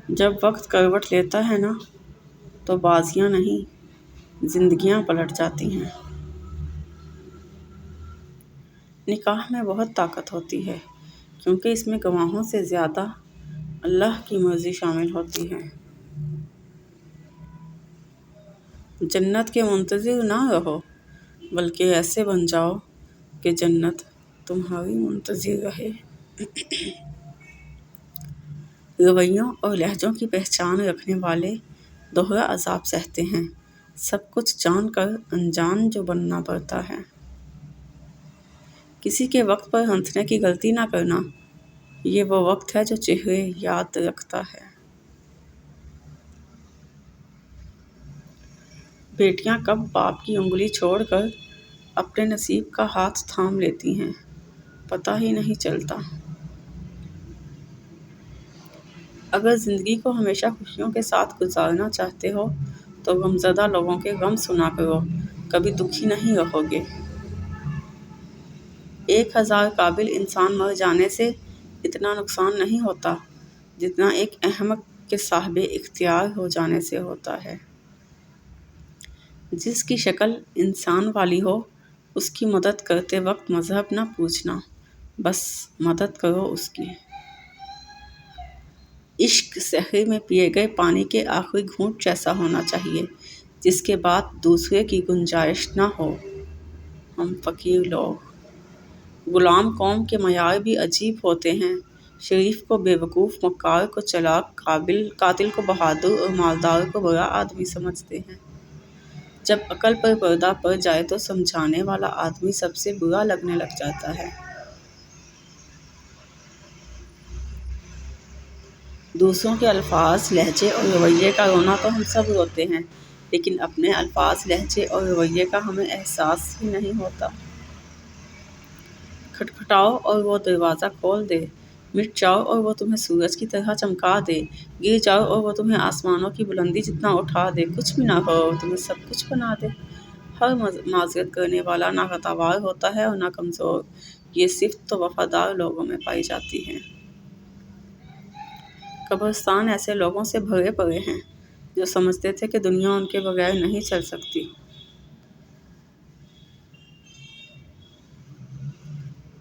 جب وقت کروٹ لیتا ہے نا تو بازیاں نہیں زندگیاں پلٹ جاتی ہیں۔ نکاح میں بہت طاقت ہوتی ہے کیونکہ اس میں گواہوں سے زیادہ اللہ کی مرضی شامل ہوتی ہے۔ جنت کے منتظر نہ رہو بلکہ ایسے بن جاؤ کہ جنت تمہاری منتظر رہے۔ رویوں اور لہجوں کی پہچان رکھنے والے دوہرا عذاب سہتے ہیں، سب کچھ جان کر انجان جو بننا پڑتا ہے۔ کسی کے وقت پر ہنسنے کی غلطی نہ کرنا، یہ وہ وقت ہے جو چہرے یاد رکھتا ہے۔ بیٹیاں کب باپ کی انگلی چھوڑ کر اپنے نصیب کا ہاتھ تھام لیتی ہیں، پتہ ہی نہیں چلتا۔ اگر زندگی کو ہمیشہ خوشیوں کے ساتھ گزارنا چاہتے ہو تو غمزدہ لوگوں کے غم سنا کرو، کبھی دکھی نہیں رہو گے۔ 1000 قابل انسان مر جانے سے اتنا نقصان نہیں ہوتا جتنا ایک احمق کے صاحب اختیار ہو جانے سے ہوتا ہے۔ جس کی شکل انسان والی ہو اس کی مدد کرتے وقت مذہب نہ پوچھنا، بس مدد کرو اس کی۔ عشق صحرا میں پیے گئے پانی کے آخری گھونٹ جیسا ہونا چاہیے جس کے بعد دوسرے کی گنجائش نہ ہو۔ ہم فقیر لوگ غلام قوم کے معیار بھی عجیب ہوتے ہیں، شریف کو بے وقوف، مکار کو چلاک، قاتل کو بہادر اور مالدار کو برا آدمی سمجھتے ہیں۔ جب عقل پر پردہ پڑ جائے تو سمجھانے والا آدمی سب سے برا لگنے لگ جاتا ہے۔ دوسروں کے الفاظ، لہجے اور رویے کا رونا تو ہم سب روتے ہیں، لیکن اپنے الفاظ، لہجے اور رویے کا ہمیں احساس ہی نہیں ہوتا۔ کھٹکھٹاؤ اور وہ دروازہ کھول دے، مٹ جاؤ اور وہ تمہیں سورج کی طرح چمکا دے، گر جاؤ اور وہ تمہیں آسمانوں کی بلندی جتنا اٹھا دے، کچھ بھی نہ کرو اور تمہیں سب کچھ بنا دے۔ ہر معذرت کرنے والا نہ قطعوار ہوتا ہے اور نہ کمزور، یہ صفت تو وفادار لوگوں میں پائی جاتی ہے۔ قبرستان ایسے لوگوں سے بھرے پڑے ہیں جو سمجھتے تھے کہ دنیا ان کے بغیر نہیں چل سکتی۔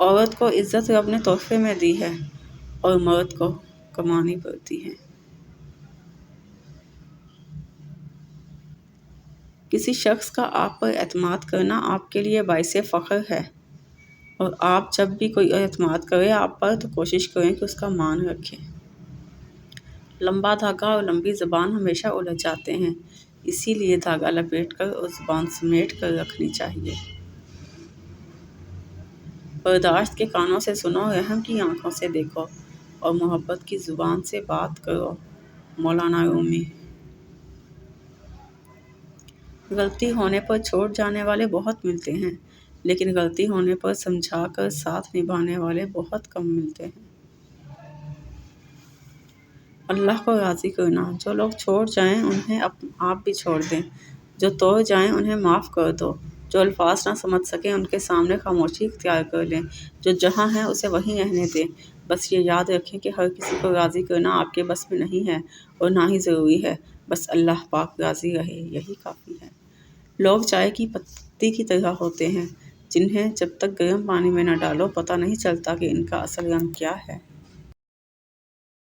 عورت کو عزت رب نے تحفے میں دی ہے اور مرد کو کمانی پڑتی ہے۔ کسی شخص کا آپ پر اعتماد کرنا آپ کے لیے باعث فخر ہے، اور آپ جب بھی کوئی اعتماد کرے آپ پر تو کوشش کریں کہ اس کا مان رکھیں۔ لمبا دھاگا اور لمبی زبان ہمیشہ الجھ جاتے ہیں، اسی لیے دھاگا لپیٹ کر اور زبان سمیٹ کر رکھنی چاہیے۔ برداشت کے کانوں سے سنو، رحم کی آنکھوں سے دیکھو اور محبت کی زبان سے بات کرو۔ مولانا رومی۔ غلطی ہونے پر چھوڑ جانے والے بہت ملتے ہیں، لیکن غلطی ہونے پر سمجھا کر ساتھ نبھانے والے بہت کم ملتے ہیں۔ اللہ کو راضی کرنا، جو لوگ چھوڑ جائیں انہیں آپ بھی چھوڑ دیں، جو توڑ جائیں انہیں معاف کر دو، جو الفاظ نہ سمجھ سکیں ان کے سامنے خاموشی اختیار کر لیں، جو جہاں ہے اسے وہیں رہنے دیں۔ بس یہ یاد رکھیں کہ ہر کسی کو راضی کرنا آپ کے بس میں نہیں ہے اور نہ ہی ضروری ہے، بس اللہ پاک راضی رہے یہی کافی ہے۔ لوگ چائے کی پتی کی طرح ہوتے ہیں جنہیں جب تک گرم پانی میں نہ ڈالو پتہ نہیں چلتا کہ ان کا اصل رنگ کیا ہے۔